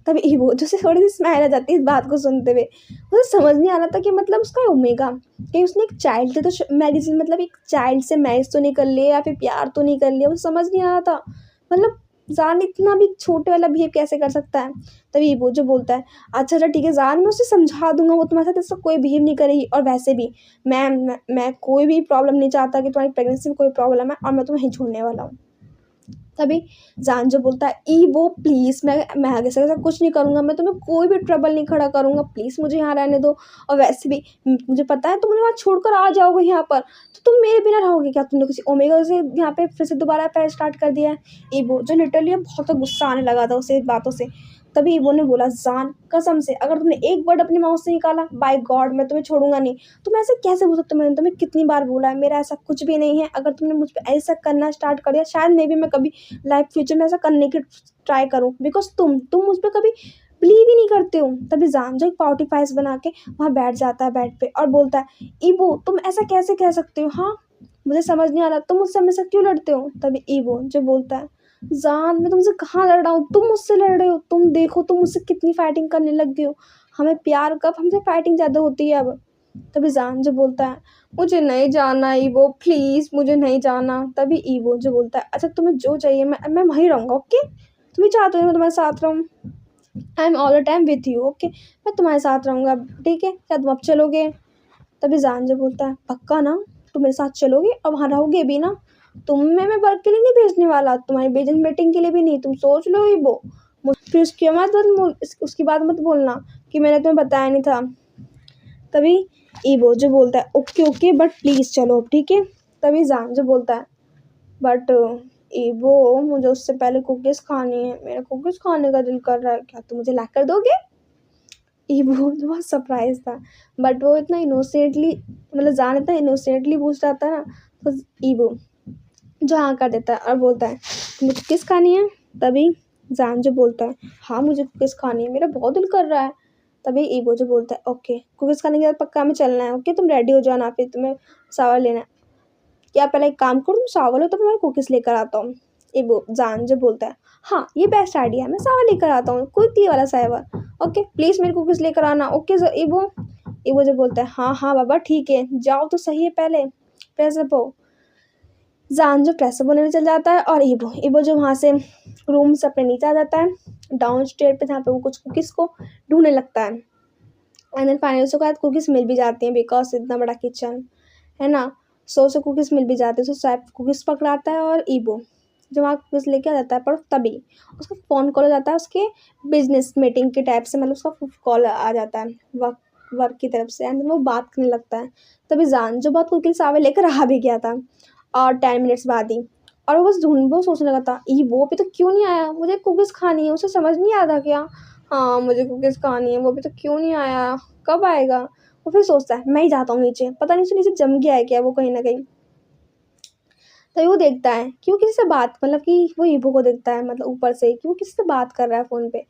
तभी ईवो जो से थोड़ी सी स्माइल आ जाती है इस बात को सुनते हुए। उसे समझ नहीं आ रहा था कि मतलब उसका ओमेगा कहीं उसने एक चाइल्ड से तो मैरिज मतलब एक चाइल्ड से मैरिज तो नहीं कर लिया या फिर प्यार तो नहीं कर लिया, वो समझ नहीं आ रहा था, मतलब जान इतना भी छोटे वाला बिहेव कैसे कर सकता है। तभी वो जो बोलता है, अच्छा अच्छा ठीक है जान, मैं उसे समझा दूंगा, वो तुम्हारे साथ ऐसा कोई बिहेव नहीं करेगी, और वैसे भी मैं कोई भी प्रॉब्लम नहीं चाहता कि तुम्हारी प्रेगनेंसी में कोई प्रॉब्लम है, और मैं तुम्हें छोड़ने वाला हूँ। तभी जान जो बोलता है, ईवो प्लीज़ मैं आगे से ऐसा कुछ नहीं करूँगा, मैं तुम्हें कोई भी ट्रबल नहीं खड़ा करूँगा, प्लीज़ मुझे यहाँ रहने दो, और वैसे भी मुझे पता है तुम मुझे वहाँ छोड़कर आ जाओगे यहाँ पर, तो तुम मेरे बिना रहोगे क्या, तुमने किसी ओमेगा से यहाँ पे फिर से दोबारा अफेयर स्टार्ट कर दिया है। ईवो जो लिटरली बहुत गुस्सा आने लगा था उसे बातों से। तभी ईवो ने बोला, जान कसम से अगर तुमने एक वर्ड अपने माउथ से निकाला, बाय गॉड मैं तुम्हें छोड़ूंगा नहीं। तुम ऐसे कैसे बोल सकते हो, मैंने तुम्हें कितनी बार बोला है मेरा ऐसा कुछ भी नहीं है, अगर तुमने मुझ पर ऐसा करना स्टार्ट कर दिया, शायद मे भी मैं कभी लाइफ फ्यूचर में ऐसा करने की ट्राई करूँ, बिकॉज तुम मुझ पर कभी बिलीव ही नहीं करते हो। तभी जान जो एक पाउटी फाइस बना के वहाँ बैठ जाता है बेड पे और बोलता है, ईवो तुम ऐसा कैसे कह सकते हो, हाँ मुझे समझ नहीं आ रहा तुम मुझसे हमेशा क्यों लड़ते हो। तभी ईवो जो बोलता है, जान मैं तुमसे कहाँ लड़ रहा हूँ, तुम मुझसे लड़ रहे हो, तुम देखो तुम मुझसे कितनी फाइटिंग करने लग गए हो, हमें प्यार कब हमसे फाइटिंग ज़्यादा होती है अब। तभी जान जो बोलता है, मुझे नहीं जाना ईवो प्लीज़ मुझे नहीं जाना। तभी ईवो जो बोलता है, अच्छा तुम्हें जो चाहिए मैं वहीं रहूँगा, ओके तुम ही चाहते हो मैं तुम्हारे साथ रहूँ, I am all the time with you, okay मैं तुम्हारे साथ रहूँगा, ठीक है क्या तुम अब चलोगे। तभी जान जो बोलता है, पक्का ना तुम मेरे साथ चलोगे और वहाँ रहोगे भी ना, तुम्हें मैं वर्क के लिए नहीं भेजने वाला, तुम्हारी बिजनेस मीटिंग के लिए भी नहीं, तुम सोच लो ईवो। फिर उसकी बात मत बोलना कि मैंने तुम्हें बताया नहीं था। तभी ईवो जो बोलता है, ओके ओके बट प्लीज़ चलो ठीक है। तभी जान जो बोलता है, बट ईबो, मुझे उससे पहले कुकीज़ खानी है, मेरा कुकीज़ खाने का दिल कर रहा है, क्या तुम मुझे ला कर दोगे? ईबो तो बहुत सरप्राइज़ था, बट वो इतना इनोसेंटली, मतलब जान इतना इनोसेंटली पूछ रहा था ना, तो ईबो जो हाँ कर देता है और बोलता है, मुझे कुकीज़ खानी है? तभी जान जो बोलता है, हाँ मुझे कुकीज़ खानी है, मेरा बहुत दिल कर रहा है। तभी ईबो जो बोलता है, ओके कुकीज़ खाने के बाद पक्का हमें चलना है, ओके तुम रेडी हो जाना, फिर तुम्हें शावर लेना है। या पहले एक काम करो, तुम शावर लो, तो मैं कुकीज़ लेकर आता हूँ। ईबो जान जो बोलता है, हाँ ये बेस्ट आइडिया है, मैं शावर लेकर आता हूँ, क्विकली वाला शावर, ओके प्लीज़ मेरे कुकीज़ लेकर आना, ओके ईबो। ईबो जो बोलता है, हाँ हाँ बाबा ठीक है, जाओ तो सही है, पहले फ्रेश अप हो। जान जो फ्रेश अप होने चल जाता है और ईबो जो वहाँ से रूम से अपने नीचे आ जाता है, डाउन स्टेयर पे, जहाँ पे वो कुछ कुकीज़ को ढूंढने लगता है। एंड देन फाइनली उसको शायद कुकीज़ मिल भी जाती हैं, बिकॉज इतना बड़ा किचन है ना, सो उसे कुकीज़ मिल भी जाती है। तो शायद कुकीज़ पकड़ाता है और ईबो जो वहाँ कुकीज़ लेके आ जाता है, पर तभी उसका फ़ोन कॉल हो जाता है उसके बिजनेस मीटिंग के टाइप से, मतलब उसका कॉल आ जाता है वर्क वर्क की तरफ से, एंड वो बात करने लगता है। तभी जान जो बहुत कुकीज़ सावे लेकर आ भी गया था और 10 मिनट्स बाद ही, और वो बस वो सोचने लगा था, वो अभी तो क्यों नहीं आया, मुझे कुकीज़ खानी है, उसे समझ नहीं आता क्या, हाँ मुझे कुकीज़ खानी है, वो अभी तो क्यों नहीं आया, कब आएगा। वो फिर सोचता है, मैं ही जाता हूँ नीचे, पता नहीं उसे नीचे जम गया है क्या वो कहीं ना कहीं। तभी वो देखता है कि वो किसी से बात, मतलब कि वो ईबो को देखता है, मतलब ऊपर से कि वो किसी से बात कर रहा है फ़ोन पे।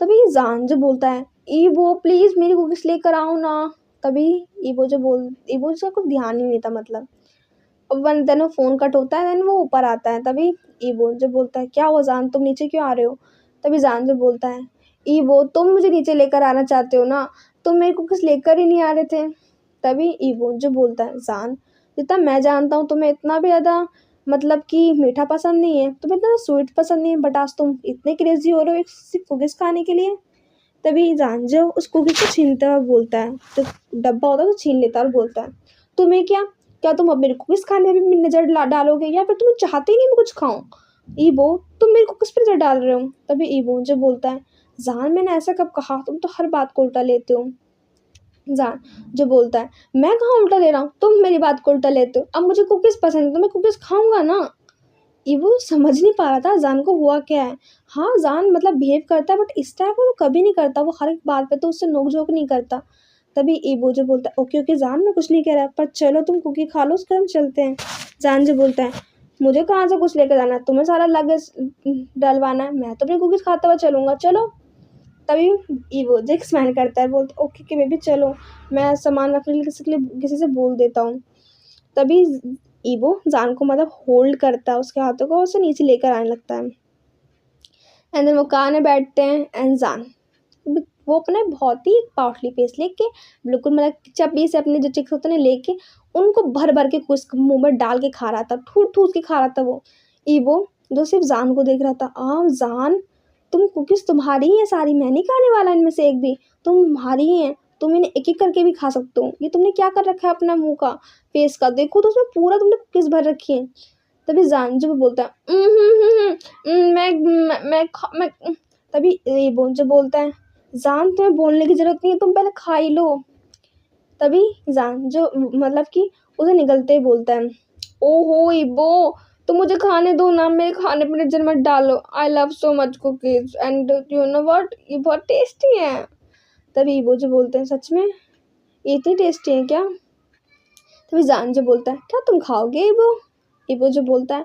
तभी जान जो बोलता है, ईबो प्लीज़ मेरी कुकीज़ लेकर आओ ना। तभी ईबो उसका कुछ ध्यान ही नहीं था, मतलब अब वन देन वो फ़ोन कट होता है, देन वो ऊपर आता है। तभी ईबो जो बोलता है, क्या हुआ जान, तुम नीचे क्यों आ रहे हो? तभी जान जो बोलता है, ईबो तुम मुझे नीचे लेकर आना चाहते हो ना, तुम मेरे को कुछ लेकर ही नहीं आ रहे थे। तभी ईबो जो बोलता है, जान जितना मैं जानता हूँ तुम्हें इतना भी ज़्यादा, मतलब कि मीठा पसंद नहीं है, तुम्हें इतना स्वीट पसंद नहीं है, बट आज तुम इतने क्रेजी हो रहे हो एक सिर्फ कुकीज़ खाने के लिए। तभी जान जो उस कुकीज़ को छीनता हुआ बोलता है, जो डब्बा होता है तो छीन लेता है और बोलता है, तुम्हें क्या, क्या तुम अब मेरे कुकीज़ खाने में भी नज़र डालोगे, या फिर तुम चाहते ही नहीं मैं कुछ खाऊं? ईबो तुम मेरे कुकीज़ पे नज़र डाल रहे हो। तभी ईबो जो बोलता है, जान मैंने ऐसा कब कहा, तुम तो हर बात को उल्टा लेते हो। जान जो बोलता है, मैं कहाँ उल्टा ले रहा हूँ, तुम मेरी बात को उल्टा लेते हो, अब मुझे कुकीज़ पसंद है तो मैं कुकीज़ खाऊंगा ना। ईबो समझ नहीं पा रहा था जान को हुआ क्या है। हाँ जान मतलब बिहेव करता है, बट इस टाइप वो कभी नहीं करता, वो हर एक बात पे तो उससे नोक झोंक नहीं करता। तभी ईबो जो बोलता है, ओके ओके जान मैं कुछ नहीं कह रहा, पर चलो तुम कुकी खा लो, उसके हम चलते हैं। जान जो बोलता है, मुझे कहाँ से कुछ लेकर जाना है, तुम्हें सारा लगेज डलवाना है, मैं तो अपनी कुकीज़ खाता हुआ चलूँगा, चलो। तभी ईवो जो स्माइल करता है, बोलता ओके ओके बेबी चलो, मैं सामान रखने के लिए किसी से बोल देता हूँ। तभी ईवो जान को मतलब होल्ड करता है उसके हाथों को, और उसे नीचे लेकर आने लगता है। एंड देन वो कार में बैठते हैं, एंड जान वो अपने बहुत ही पावरफुली फेस लेके, बिल्कुल मतलब चपली से अपने जो चिक्स होते हैं लेके, उनको भर भर के कुछ मुंह में डाल के खा रहा था, ठूस ठूस के खा रहा था वो ईवो, जो सिर्फ जान को देख रहा था। जान तुम कुकीज़ तुम्हारी ही है सारी, मैं नहीं खाने वाला इनमें से एक भी, तुम्हारी ही है, तुम इन्हें एक एक करके भी खा सकते हो। ये तुमने क्या कर रखा है अपना मुंह का, फेस का देखो तो उसमें पूरा तुमने कुकीज़ भर रखी है। तभी जान जो बोलता है, मैं तभी ईवो जो बोलता है, जान तुम्हें बोलने की ज़रूरत नहीं है, तुम पहले खा ही लो। तभी जान जो मतलब कि उसे निगलते ही बोलता है, ओहो ईबो तुम मुझे खाने दो ना, मेरे खाने पे नजर मत डालो, I love so much cookies and you know what, ये बहुत टेस्टी है। तभी ईबो जो बोलते हैं, सच में ये इतनी टेस्टी है क्या? तभी जान जो बोलता है, क्या तुम खाओगे ईबो? ईबो जो बोलता है,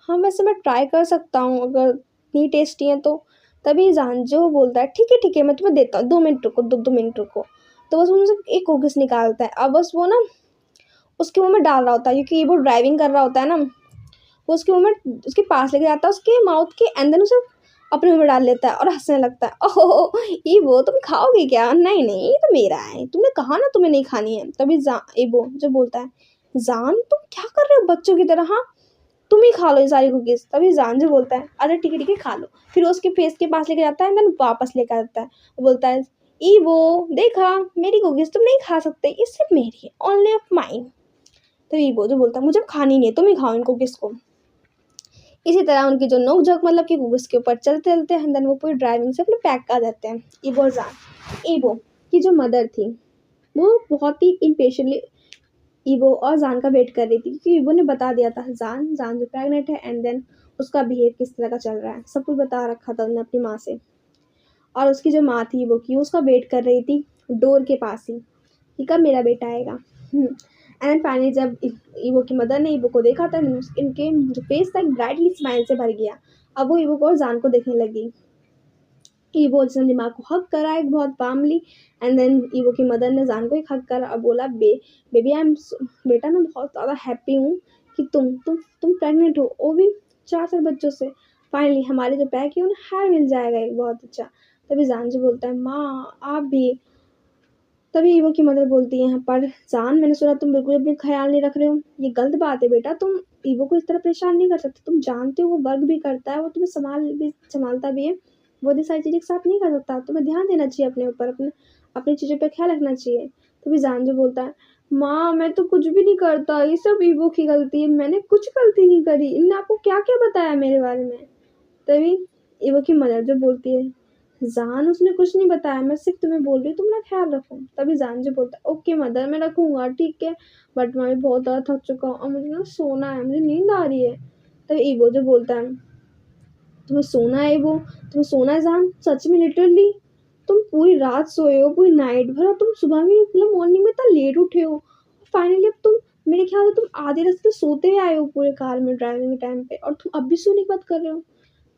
हाँ वैसे मैं ट्राई कर सकता हूँ अगर इतनी टेस्टी है तो। तभी जान जो बोलता है, ठीक है मैं तुम्हें देता हूँ, 2 मिनट रुको, 2 मिनट रुको। तो बस उनसे एक कुकीज़ निकालता है, अब बस वो ना उसके मुंह में डाल रहा होता है, क्योंकि वो ड्राइविंग कर रहा होता है ना, वो उसके मुंह में उसके पास लेके जाता है उसके माउथ के, एंड देन उसे अपने मुंह में डाल लेता है और हंसने लगता है, ओहो ये वो तुम खाओगे क्या, नहीं नहीं ये तो मेरा है, तुमने कहा ना तुम्हें नहीं खानी है। तभी एबो जो बोलता है, जान तुम क्या कर रहे हो बच्चों की तरह, हाँ तुम ही खा लो ये सारी कुकीज़। तभी जान जो बोलता है, अरे ठीक है खा लो। फिर वो उसके फेस के पास लेके जाता है, देन वापस लेकर आता है, वो बोलता है, ईवो देखा मेरी कुकीज़ तुम नहीं खा सकते, ये सिर्फ मेरी है, ओनली ऑफ माइन। तो ईवो जो बोलता है, मुझे खानी नहीं है, तुम ही खाओ इन कुकीज़ को। इसी तरह उनकी जो नोक झोंक मतलब कि कुकीज़ के ऊपर चलते चलते हैं, देन वो पूरी ड्राइविंग से अपने पैक आ जाते हैं। ईवो की जो मदर थी वो बहुत ही इम्पेशेंटली ईवो और जान का वेट कर रही थी क्योंकि ईवो ने बता दिया था जान जो प्रेग्नेंट है एंड देन उसका बिहेव किस तरह का चल रहा है, सब कुछ बता रखा था उन्होंने अपनी माँ से। और उसकी जो माँ थी ईवो की, उसका वेट कर रही थी डोर के पास ही कि कब मेरा बेटा आएगा। एंड फाइनली जब ईवो की मदर ने ईवो को देखा था, इनके जो फेस था एक ब्राइटली स्माइल से भर गया। अब वो ईवो को और जान को देखने लगी। ईवो जिसने दिमाग को हक करा एक बहुत वार्मली एंड देन ईवो की मदर ने जान को एक हक करा और बोला बेबी बेटा मैं बहुत ज़्यादा हैप्पी हूँ कि तुम प्रेग्नेंट हो, वो भी 4 साल बच्चों से। फाइनली हमारे जो पैक है उन्हें हार मिल जाएगा एक बहुत अच्छा। तभी जान जो बोलता है माँ आप भी। तभी ईवो की मदर बोलती है यहाँ पर जान मैंने सुना तुम बिल्कुल अपने ख्याल नहीं रख रहे हो, ये गलत बात है बेटा, तुम ईवो को इस तरह परेशान नहीं कर सकते, तुम जानते हो वो वर्क भी करता है, वो तुम्हें संभालता भी है, वो इतनी सारी चीज़ें एक साथ नहीं कर सकता, तुम्हें ध्यान देना चाहिए अपने ऊपर, अपनी चीज़ों पर ख्याल रखना चाहिए। तभी जान जो बोलता है माँ मैं तो कुछ भी नहीं करता, ये सब ईवो की गलती है, मैंने कुछ गलती नहीं करी, इनने आपको क्या क्या बताया मेरे बारे में। तभी ईवो की मदर जो बोलती है जान उसने कुछ नहीं बताया, मैं सिर्फ तुम्हें बोल रही हूँ तुम ना ख्याल रखो। तभी जान जो बोलता है ओके मदर मैं रखूँगा ठीक है, बट मैं भी बहुत ज़्यादा थक चुका हूँ और मुझे ना सोना है, मुझे नींद आ रही है। तभी ईवो जो बोलता है तुम्हें सोना है ईवो, तुम्हें सोना है जान, सच में लिटरली तुम पूरी रात सोए हो, पूरी नाइट भर, और तुम सुबह में मतलब मॉर्निंग में इतना लेट उठे हो, फाइनली अब तुम मेरे ख्याल से तुम आधे रास्ते सोते हुए आए हो पूरे कार में ड्राइविंग के टाइम पे, और तुम अब भी सोने की बात कर रहे हो।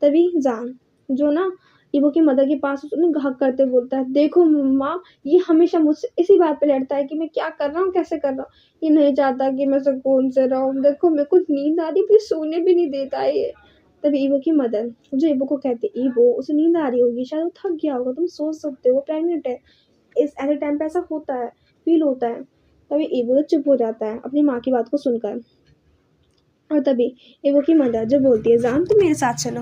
तभी जान जो ना ईवो की मदर के पास उन्हें घाक करते बोलता है देखो माँ ये हमेशा मुझसे इसी बात पे लड़ता है कि मैं क्या कर रहा हूँ कैसे कर रहा हूँ, ये नहीं चाहता कि मैं सुकून से रहूँ, देखो मेरे को नींद आ रही, प्लीज सोने भी नहीं देता है ये। तभी ईवो की मदर जो ईवो को कहती है ईवो उसे नींद आ रही होगी, शायद वो थक गया होगा, तुम सोच सकते हो, वो प्रेग्नेंट है, इस ऐसे टाइम पे ऐसा होता है, फील होता है। तभी ईवो चुप हो जाता है अपनी माँ की बात को सुनकर। और तभी ईवो की मदर जो बोलती है जान तुम मेरे साथ चलो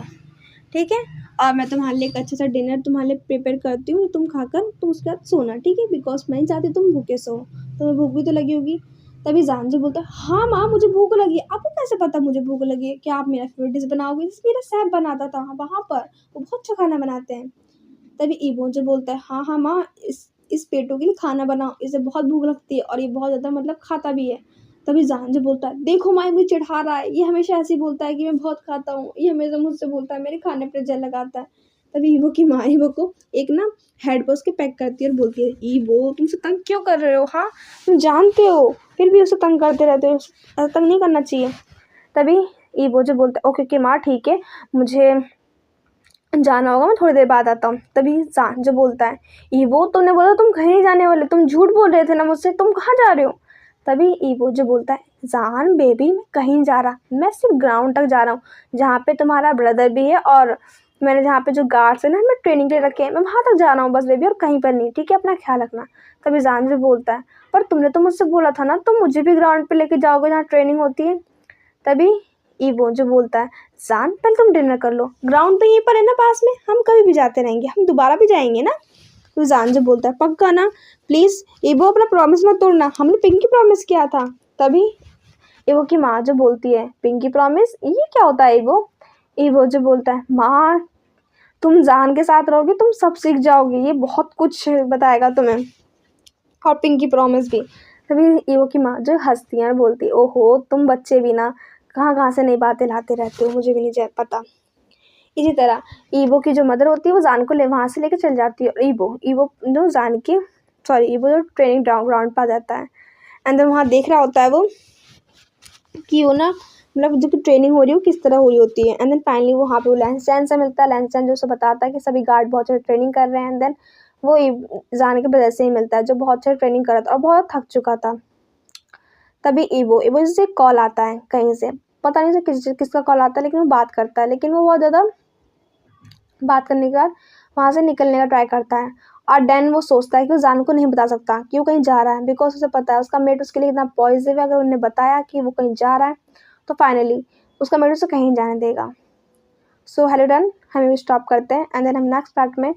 ठीक है, और मैं तुम्हारे लिए एक अच्छा सा डिनर तुम्हारे लिए प्रिपेयर करती हूँ, तुम खाकर तुम उसके बाद सोना ठीक है, बिकॉज मैं नहीं चाहती तुम भूखे सो, तुम्हें भूख भी तो लगी होगी। तभी जान जो बोलता है हाँ माँ मुझे भूख लगी है, आपको कैसे पता मुझे भूख लगी है, क्या आप मेरा फेवरेट डिश बनाओगे, जिस मेरा सैफ बनाता था वहाँ पर, वो बहुत अच्छा खाना बनाते हैं। तभी ईवो जो बोलता है हाँ माँ इस पेटों के लिए खाना बनाओ, इसे बहुत भूख लगती है और ये बहुत ज़्यादा मतलब खाता भी है। तभी जान जो बोलता है देखो माँ मुझे चिढ़ा रहा है, ये हमेशा ऐसे ही बोलता है कि मैं बहुत खाता हूँ, ये हमेशा मुझसे बोलता है मेरे खाने पर जल लगाता है। तभी ईवो की माँ ईवो को एक ना हेड पर उसके पैक करती है और बोलती है ईवो तुमसे तंग क्यों कर रहे हो, हाँ तुम जानते हो फिर भी उसे तंग करते रहते हो, ऐसा तंग नहीं करना चाहिए। तभी ईवो जो बोलता है ओके माँ ठीक है मुझे जाना होगा, मैं थोड़ी देर बाद आता हूँ। तभी जान जो बोलता है ईवो तुमने बोला तुम कहीं नहीं जाने वाले, तुम झूठ बोल रहे थे ना मुझसे, तुम कहाँ जा रहे हो। तभी ईवो जो बोलता है जान बेबी मैं कहीं नहीं जा रहा, मैं सिर्फ ग्राउंड तक जा रहा हूँ जहाँ पे तुम्हारा ब्रदर भी है और मैंने जहाँ पे जो गार्ड्स है ना मैं ट्रेनिंग के लिए रखे हैं, मैं वहाँ तक जा रहा हूँ बस बेबी, और कहीं पर नहीं ठीक है, अपना ख्याल रखना। तभी जान जो बोलता है पर तुमने तो मुझसे बोला था ना तुम मुझे भी ग्राउंड पर लेके जाओगे जहाँ ट्रेनिंग होती है। तभी ईवो जो बोलता है जान पहले तुम डिनर कर लो, ग्राउंड तो यहीं पर है ना पास में, हम कभी भी जाते रहेंगे, हम दोबारा भी जाएंगे ना। तो जान जो बोलता है पक्का ना, प्लीज़ ईवो अपना प्रॉमिस मत तोड़ना, हमने पिंकी प्रॉमिस किया था। तभी ईवो की माँ जो बोलती है पिंकी प्रॉमिस ये क्या होता है ईवो। ईवो जो बोलता है माँ तुम जान के साथ रहोगे तुम सब सीख जाओगे, ये बहुत कुछ बताएगा तुम्हें, और पिंकी प्रॉमिस भी। तभी ईवो की माँ जो हंसती है और बोलती है ओहो तुम बच्चे भी ना कहाँ कहाँ से नई बातें लाते रहते हो, मुझे भी नहीं पता। इसी तरह ईवो की जो मदर होती है वो जान को वहाँ से लेकर चल जाती है, और ईवो जो जान की ईवो जो ट्रेनिंग ग्राउंड पर आ जाता है एंड देन वहाँ देख रहा होता है वो कि वो ना मतलब जो ट्रेनिंग हो रही है वो किस तरह हो रही होती है। एंड देन फाइनली वहाँ पे वो लैंसचैन से मिलता है, लैंसचैन जो उसे बताता है कि सभी गार्ड बहुत अच्छे ट्रेनिंग कर रहे हैं। एंड देन वो जान के वजह से ही मिलता है जो बहुत अच्छा ट्रेनिंग कर रहा था और बहुत थक चुका था। तभी ईवो से कॉल आता है कहीं से, पता नहीं उसे किसका कॉल आता है, लेकिन वो बात करता है, लेकिन वो बहुत ज़्यादा बात करने के बाद वहाँ से निकलने का ट्राई करता है। और देन वो सोचता है कि वो जान को नहीं बता सकता कि वो कहीं जा रहा है, बिकॉज उसे पता है उसका मेट उसके लिए इतना पॉजिटिव है, अगर उन्हें बताया कि वो कहीं जा रहा है तो फाइनली उसका मेट उसे कहीं जाने देगा। सो हेलो डन, हम भी स्टॉप करते हैं एंड देन हम नेक्स्ट पार्ट में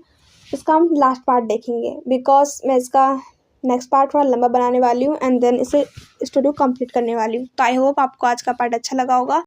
इसका हम लास्ट पार्ट देखेंगे, बिकॉज मैं इसका नेक्स्ट पार्ट थोड़ा लंबा बनाने वाली हूँ एंड देन इसे स्टूडियो कंप्लीट करने वाली हूँ। तो आई होप आपको आज का पार्ट अच्छा लगा होगा।